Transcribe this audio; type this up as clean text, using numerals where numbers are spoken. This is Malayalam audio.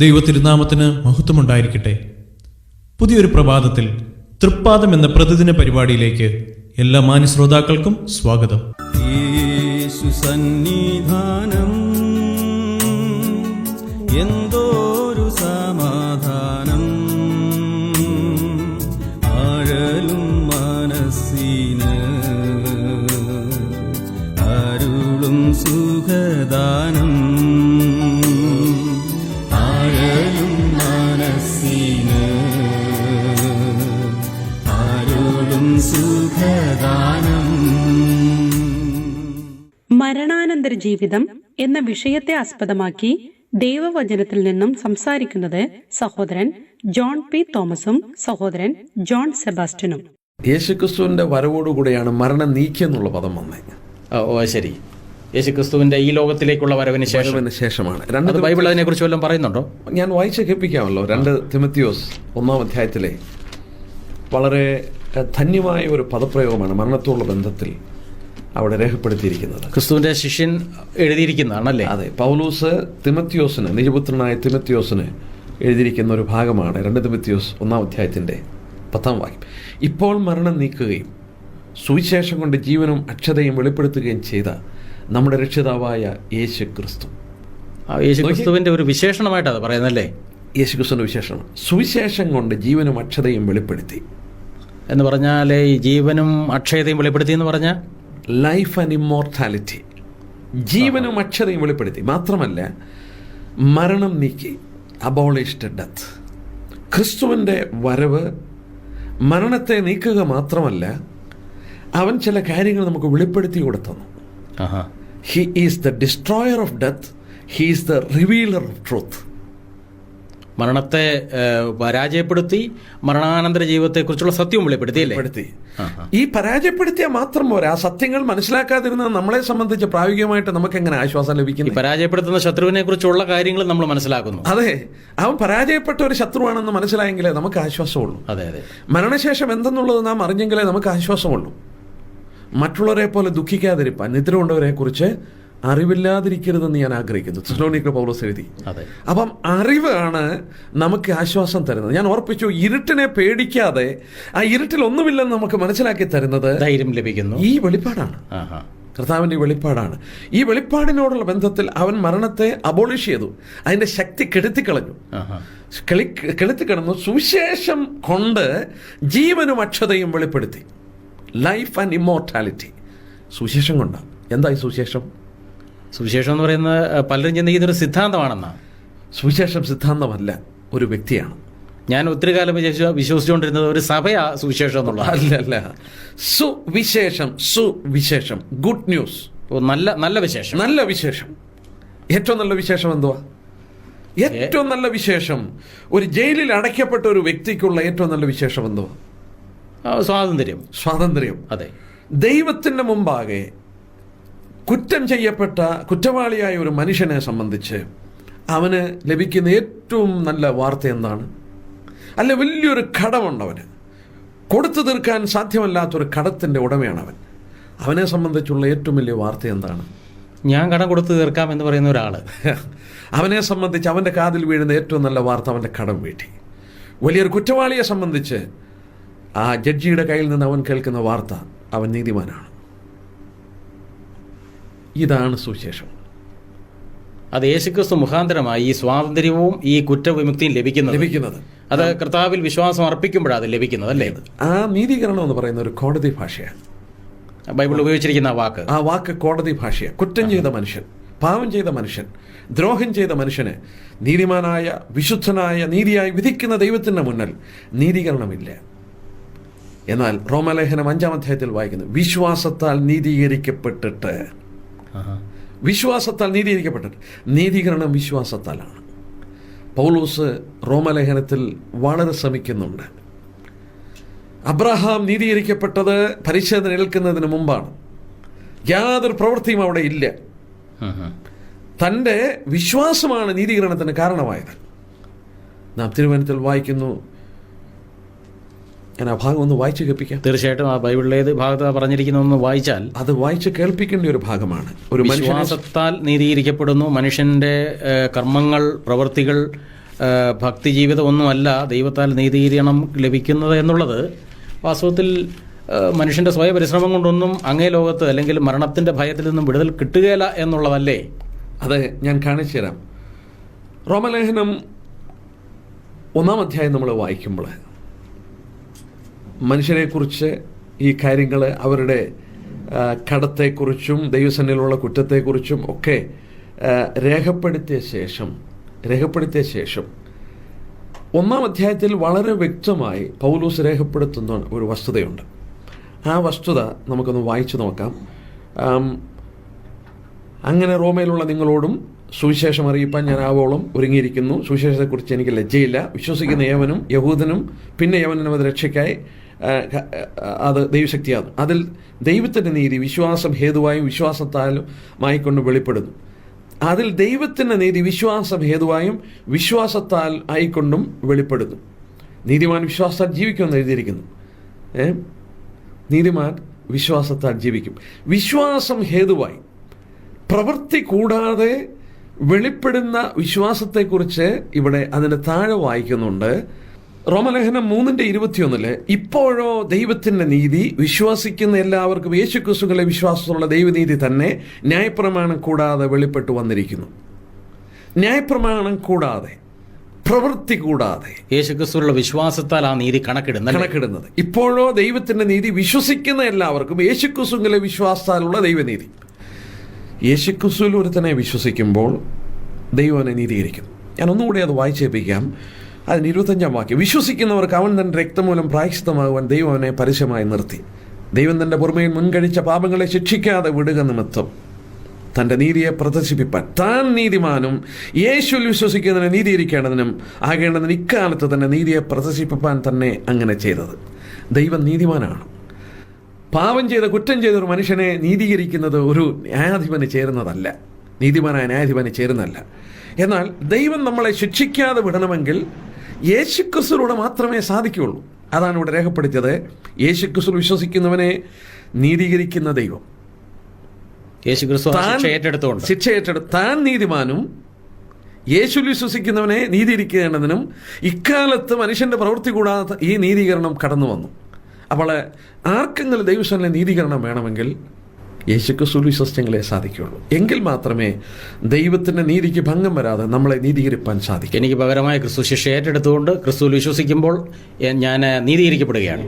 ദൈവത്തിരുനാമത്തിന് മഹത്വമുണ്ടായിരിക്കട്ടെ. പുതിയൊരു പ്രഭാതത്തിൽ തൃപ്പാദം എന്ന പ്രതിദിന പരിപാടിയിലേക്ക് എല്ലാ മാന്യ ശ്രോതാക്കൾക്കും സ്വാഗതം. യേശു സന്നിധാനം എന്തോരു സമാധാനം, ആഴലും മനസ്സിന് അരുളും സുഖദാനം, ആഴലും മനസ്സിന് അരുളും സുഖദാനം. മരണാനന്തര ജീവിതം എന്ന വിഷയത്തെ ആസ്പദമാക്കി ദൈവവചനത്തിൽ നിന്നും സംസാരിക്കുന്നത് സഹോദരൻ ജോൺ പി തോമസും സഹോദരൻ ജോൺ സെബാസ്റ്റ്യനും. യേശുക്രിസ്തുവിന്റെ വരവോടുകൂടെയാണ് മരണം നീക്കിയെന്നുള്ള പദം വന്നത്. ശരി. യേശുക്രിസ്തുവിന്റെ ഈ ലോകത്തിലേക്കുള്ള വരവിന് ശേഷമാണ്. ബൈബിൾ അതിനെ കുറിച്ച് വല്ലതും പറയുന്നുണ്ടോ? ഞാൻ വായിച്ച് കേൾപ്പിക്കാമല്ലോ. 2 തിമത്തിയോസ് 1-ാം അധ്യായത്തിലെ വളരെ ധന്യമായ ഒരു പദപ്രയോഗമാണ് മരണത്തോടുള്ള ബന്ധത്തിൽ അവിടെ രേഖപ്പെടുത്തിയിരിക്കുന്നത്. ക്രിസ്തുവിന്റെ ശിഷ്യൻ എഴുതിയിരിക്കുന്നതാണല്ലേ? അതെ. പൗലൂസ് തിമത്തിയോസിന്, നിജപുത്രനായ തിമത്തിയോസിന് എഴുതിയിരിക്കുന്ന ഒരു ഭാഗമാണ് 2 തിമത്തിയോസ് 1-ാം അധ്യായത്തിന്റെ 10-ാം വാക്യം. ഇപ്പോൾ മരണം നീക്കുകയും സുവിശേഷം കൊണ്ട് ജീവനും അക്ഷതയും വെളിപ്പെടുത്തുകയും ചെയ്ത നമ്മുടെ രക്ഷിതാവായ യേശു ക്രിസ്തു. യേശുക്രിസ്തുവിന്റെ ഒരു വിശേഷണമായിട്ട് അത് പറയുന്നല്ലേ? യേശുക്രിസ്തുവിന്റെ വിശേഷണം സുവിശേഷം കൊണ്ട് ജീവനും അക്ഷതയും വെളിപ്പെടുത്തി എന്ന് പറഞ്ഞാൽ ഈ ജീവനും അക്ഷയതയും വെളിപ്പെടുത്തി എന്ന് പറഞ്ഞാൽ ലൈഫ് ആൻഡ് ഇമ്മോർട്ടാലിറ്റി, ജീവനും അക്ഷതയും വെളിപ്പെടുത്തി. മാത്രമല്ല മരണം നീക്കി, അബോളിഷ്ഡ് ഡെത്ത്. ക്രിസ്തുവിൻ്റെ വരവ് മരണത്തെ നീക്കുക മാത്രമല്ല, അവൻ ചില കാര്യങ്ങൾ നമുക്ക് വെളിപ്പെടുത്തി കൊടുത്തു. He is the destroyer of death, he is the revealer of truth. മരണത്തെ പരാജയപ്പെടുത്തി മരണാനന്തര ജീവിതത്തെക്കുറിച്ചുള്ള സത്യവും വെളിപ്പെടുത്തി. ഈ പരാജയപ്പെടുത്തിയാൽ മാത്രം പോരാ, ആ സത്യങ്ങൾ മനസ്സിലാക്കാതിരുന്നത് നമ്മളെ സംബന്ധിച്ച് പ്രായോഗികമായിട്ട് നമുക്ക് എങ്ങനെ ആശ്വാസം ലഭിക്കും? പരാജയപ്പെടുത്തുന്ന ശത്രുവിനെ കുറിച്ചുള്ള കാര്യങ്ങൾ നമ്മൾ മനസ്സിലാക്കുന്നു. അതെ, അവൻ പരാജയപ്പെട്ട ഒരു ശത്രുവാണെന്ന് മനസ്സിലായെങ്കിലേ നമുക്ക് ആശ്വാസമുള്ളൂ. അതെ അതെ. മരണശേഷം എന്തെന്നുള്ളത് നാം അറിഞ്ഞെങ്കിലേ നമുക്ക് ആശ്വാസമുള്ളൂ. മറ്റുള്ളവരെ പോലെ ദുഃഖിക്കാതിരിപ്പാൻ നിദ്ര കൊണ്ടവരെ കുറിച്ച് അറിവില്ലാതിരിക്കരുതെന്ന് ഞാൻ ആഗ്രഹിക്കുന്നു. തെസ്സലോനിക്കർ പൗലോസ് എഴുതി. അപ്പം അറിവാണ് നമുക്ക് ആശ്വാസം തരുന്നത്. ഞാൻ ഓർപ്പിച്ചു, ഇരുട്ടിനെ പേടിക്കാതെ ആ ഇരുട്ടിൽ ഒന്നുമില്ലെന്ന് നമുക്ക് മനസ്സിലാക്കി തരുന്നത് ധൈര്യം ലഭിക്കുന്നു. ഈ വെളിപ്പാടാണ്, കർത്താവിൻ്റെ വെളിപ്പാടാണ്. ഈ വെളിപ്പാടിനോടുള്ള ബന്ധത്തിൽ അവൻ മരണത്തെ അബോളിഷ് ചെയ്തു, അതിൻ്റെ ശക്തി കെടുത്തിക്കളഞ്ഞു. കെടുത്തിക്കിടന്നു. സുവിശേഷം കൊണ്ട് ജീവനും അക്ഷതയും വെളിപ്പെടുത്തി. ലൈഫ് ആൻഡ് ഇമ്മോർട്ടാലിറ്റി സുവിശേഷം കൊണ്ടാണ്. എന്തായി സുവിശേഷം? സുവിശേഷം എന്ന് പറയുന്നത് പലരും ചിന്തിക്കുന്ന ഒരു സിദ്ധാന്തമാണെന്നാ. സുവിശേഷം സിദ്ധാന്തമല്ല, ഒരു വ്യക്തിയാണ്. ഞാൻ ഒത്തിരി കാലം വിശ്വസിച്ചുകൊണ്ടിരുന്നത് ഒരു സഭയാ സുവിശേഷം എന്നുള്ളത്. അല്ല, സുവിശേഷം, ഗുഡ് ന്യൂസ്, നല്ല വിശേഷം. നല്ല വിശേഷം. ഏറ്റവും നല്ല വിശേഷം എന്തുവാ? ഏറ്റവും നല്ല വിശേഷം ഒരു ജയിലിൽ അടയ്ക്കപ്പെട്ട ഒരു വ്യക്തിക്കുള്ള ഏറ്റവും നല്ല വിശേഷം എന്തുവാ? സ്വാതന്ത്ര്യം. അതെ. ദൈവത്തിന്റെ മുമ്പാകെ കുറ്റം ചെയ്യപ്പെട്ട കുറ്റവാളിയായ ഒരു മനുഷ്യനെ സംബന്ധിച്ച് അവന് ലഭിക്കുന്ന ഏറ്റവും നല്ല വാർത്ത എന്താണ്? അല്ല, വലിയൊരു കടമുണ്ടവന്, കൊടുത്തു തീർക്കാൻ സാധ്യമല്ലാത്തൊരു കടത്തിൻ്റെ ഉടമയാണ് അവൻ. അവനെ സംബന്ധിച്ചുള്ള ഏറ്റവും വലിയ വാർത്ത എന്താണ്? ഞാൻ കടം കൊടുത്തു തീർക്കാം എന്ന് പറയുന്ന ഒരാൾ. അവനെ സംബന്ധിച്ച് അവൻ്റെ കാതിൽ വീഴുന്ന ഏറ്റവും നല്ല വാർത്ത അവൻ്റെ കടം വീട്ടി. വലിയൊരു കുറ്റവാളിയെ സംബന്ധിച്ച് ആ ജഡ്ജിയുടെ കയ്യിൽ നിന്ന് അവൻ കേൾക്കുന്ന വാർത്ത, അവൻ നീതിമാനാണ്. ഇതാണ് സുവിശേഷം. അത് യേശുക്രിസ്തു മുഖാന്തരമായി ഈ സ്വാതന്ത്ര്യവും ഈ കുറ്റവിമുക്തിയും ലഭിക്കുന്നത്. അത് കർത്താവിൽ വിശ്വാസം അർപ്പിക്കുമ്പോഴാണ് അത് ലഭിക്കുന്നത്, അല്ലേ? ആ നീതീകരണം എന്ന് പറയുന്ന ഒരു കോടതി ഭാഷയാണ്. ബൈബിൾ ഉപയോഗിച്ചിരിക്കുന്ന ആ വാക്ക് കോടതി ഭാഷയാണ്. കുറ്റം ചെയ്ത മനുഷ്യൻ, പാപം ചെയ്ത മനുഷ്യൻ, ദ്രോഹം ചെയ്ത മനുഷ്യന് നീതിമാനായ, വിശുദ്ധനായ, നീതിയായി വിധിക്കുന്ന ദൈവത്തിൻ്റെ മുന്നിൽ നീതീകരണമില്ല. എന്നാൽ റോമാലേഖനം 5-ാം അധ്യായത്തിൽ വായിക്കുന്നു, വിശ്വാസത്താൽ നീതീകരിക്കപ്പെട്ടിട്ട്. നീതീകരണം വിശ്വാസത്താലാണ്. പൗലോസ് റോമാലേഖനത്തിൽ വളരെ ശ്രമിക്കുന്നുണ്ട്. അബ്രഹാം നീതീകരിക്കപ്പെട്ടത് പരിച്ഛേദന ഏൽക്കുന്നതിന് മുമ്പാണ്. യാതൊരു പ്രവൃത്തിയും അവിടെ ഇല്ല. തൻ്റെ വിശ്വാസമാണ് നീതീകരണത്തിന് കാരണമായത്. നാം തിരുവചനത്തിൽ വായിക്കുന്നു, ഞാൻ ആ ഭാഗം ഒന്ന് വായിച്ച് കേൾപ്പിക്കാം. തീർച്ചയായിട്ടും ആ ബൈബിളിലേത് ഭാഗത്ത് പറഞ്ഞിരിക്കുന്ന ഒന്ന് വായിച്ചാൽ അത് വായിച്ച് കേൾപ്പിക്കേണ്ട ഒരു ഭാഗമാണ്. ഒരു വിശ്വാസത്താൽ നീതീകരിക്കപ്പെടുന്നു, മനുഷ്യന്റെ കർമ്മങ്ങൾ, പ്രവൃത്തികൾ ഭക്തി ജീവിതമൊന്നുമല്ല ദൈവത്താൽ നീതീകരണം ലഭിക്കുന്നത് എന്നുള്ളത് വാസ്തവത്തിൽ മനുഷ്യൻ്റെ സ്വയ പരിശ്രമം കൊണ്ടൊന്നും അങ്ങേ ലോകത്ത് അല്ലെങ്കിൽ മരണത്തിൻ്റെ ഭയത്തിൽ നിന്നും വിടുതൽ കിട്ടുകയില്ല എന്നുള്ളതല്ലേ? അത് ഞാൻ കാണിച്ചു തരാം. റോമലേഖനം 1-ാം അധ്യായം നമ്മൾ വായിക്കുമ്പോൾ മനുഷ്യരെക്കുറിച്ച് ഈ കാര്യങ്ങൾ, അവരുടെ കടത്തെക്കുറിച്ചും ദൈവസന്നിധിയിലുള്ള കുറ്റത്തെക്കുറിച്ചും ഒക്കെ രേഖപ്പെടുത്തിയ ശേഷം 1-ാം അധ്യായത്തിൽ വളരെ വ്യക്തമായി പൗലോസ് രേഖപ്പെടുത്തുന്ന ഒരു വസ്തുതയുണ്ട്. ആ വസ്തുത നമുക്കൊന്ന് വായിച്ചു നോക്കാം. അങ്ങനെ റോമയിലുള്ള നിങ്ങളോടും സുവിശേഷം അറിയിപ്പാൻ ഞാൻ ആവോളം ഒരുങ്ങിയിരിക്കുന്നു. സുവിശേഷത്തെക്കുറിച്ച് എനിക്ക് ലജ്ജയില്ല. വിശ്വസിക്കുന്ന ഏവനും യഹൂദനും പിന്നെ യവനും അത് രക്ഷയ്ക്കായി അത് ദൈവശക്തിയാണ്. അതിൽ ദൈവത്തിൻ്റെ നീതി വിശ്വാസം ഹേതുവായും വിശ്വാസത്താലും ആയിക്കൊണ്ട് വെളിപ്പെടുന്നു. അതിൽ ദൈവത്തിൻ്റെ നീതി വിശ്വാസം ഹേതുവായും വിശ്വാസത്താൽ ആയിക്കൊണ്ടും വെളിപ്പെടുന്നു. നീതിമാൻ വിശ്വാസത്താൽ ജീവിക്കുമെന്ന് എഴുതിയിരിക്കുന്നു. നീതിമാൻ വിശ്വാസത്താൽ ജീവിക്കും. വിശ്വാസം ഹേതുവായി, പ്രവൃത്തി കൂടാതെ വെളിപ്പെടുന്ന വിശ്വാസത്തെക്കുറിച്ച് ഇവിടെ അതിൻ്റെ താഴെ വായിക്കുന്നുണ്ട്. റോമലേഖനം 3:21 ഇപ്പോഴോ ദൈവത്തിൻ്റെ നീതി വിശ്വസിക്കുന്ന എല്ലാവർക്കും യേശുക്രിസ്തുവിലെ വിശ്വാസമുള്ള ദൈവനീതി തന്നെ ന്യായപ്രമാണം കൂടാതെ വെളിപ്പെട്ടു വന്നിരിക്കുന്നു. ന്യായപ്രമാണം കൂടാതെ, പ്രവൃത്തി കൂടാതെ, യേശുക്രിസ്തുവിലുള്ള വിശ്വാസത്താൽ ആ നീതി കണക്കിടുന്നത്. ഇപ്പോഴോ ദൈവത്തിൻ്റെ നീതി വിശ്വസിക്കുന്ന എല്ലാവർക്കും യേശുക്രിസ്തുവിലെ വിശ്വാസത്താലുള്ള ദൈവനീതി. യേശുക്രിസ്തുവിൽ ഒരുത്തനെ വിശ്വസിക്കുമ്പോൾ ദൈവനെ നീതീകരിക്കും. ഞാൻ ഒന്നുകൂടി അത് വായിച്ചേൽപ്പിക്കാം. അതിന് 25-ാം വാക്യം, വിശ്വസിക്കുന്നവർക്ക് അവൻ തന്റെ രക്തമൂലം പ്രായശ്ചിത്തമാകുവാൻ ദൈവം അവനെ പരസ്യമായി നിർത്തി. ദൈവം തന്റെ പുറമേയിൽ മുൻകഴിച്ച പാപങ്ങളെ ശിക്ഷിക്കാതെ വിടുക നിമിത്തം തന്റെ നീതിയെ പ്രദർശിപ്പിപ്പാൻ താൻ നീതിമാനും യേശുവിൽ വിശ്വസിക്കുന്നതിനെ നീതീകരിക്കേണ്ടതിനും ആകേണ്ടതിന് ഇക്കാലത്ത് തന്നെ നീതിയെ പ്രദർശിപ്പിപ്പാൻ തന്നെ അങ്ങനെ ചെയ്തത്. ദൈവം നീതിമാനാണ്. പാപം ചെയ്ത, കുറ്റം ചെയ്ത ഒരു മനുഷ്യനെ നീതീകരിക്കുന്നത് ഒരു ന്യായാധിപന് ചേരുന്നതല്ല, നീതിമാനായ ന്യായാധിപന് ചേരുന്നതല്ല. എന്നാൽ ദൈവം നമ്മളെ ശിക്ഷിക്കാതെ വിടണമെങ്കിൽ യേശുക്രിസ്തുവിലൂടെ മാത്രമേ സാധിക്കുകയുള്ളൂ. അതാണ് ഇവിടെ രേഖപ്പെടുത്തിയത്. യേശുക്രിസ്തു വിശ്വസിക്കുന്നവനെ നീതീകരിക്കുന്ന ദൈവം, ശിക്ഷ ഏറ്റെടുത്ത് താൻ നീതിമാനും യേശുവിൽ വിശ്വസിക്കുന്നവനെ നീതീകരിക്കേണ്ടതിനും ഇക്കാലത്ത് മനുഷ്യന്റെ പ്രവൃത്തി കൂടാതെ ഈ നീതീകരണം കടന്നു വന്നു. അപ്പോൾ ആർക്കെങ്കിലും ദൈവസന്നിധിയിൽ നീതീകരണം വേണമെങ്കിൽ യേശുക്രിസ്തുവിൽ വിശ്വസിച്ചെങ്കിലേ സാധിക്കുകയുള്ളൂ. എങ്കിൽ മാത്രമേ ദൈവത്തിൻ്റെ നീതിക്ക് ഭംഗം വരാതെ നമ്മളെ നീതീകരിപ്പാൻ സാധിക്കും. എനിക്ക് പകരമായ ക്രിസ്തു ശിക്ഷ ഏറ്റെടുത്തുകൊണ്ട് ക്രിസ്തുവിൽ വിശ്വസിക്കുമ്പോൾ ഞാൻ നീതീകരിക്കപ്പെടുകയാണ്.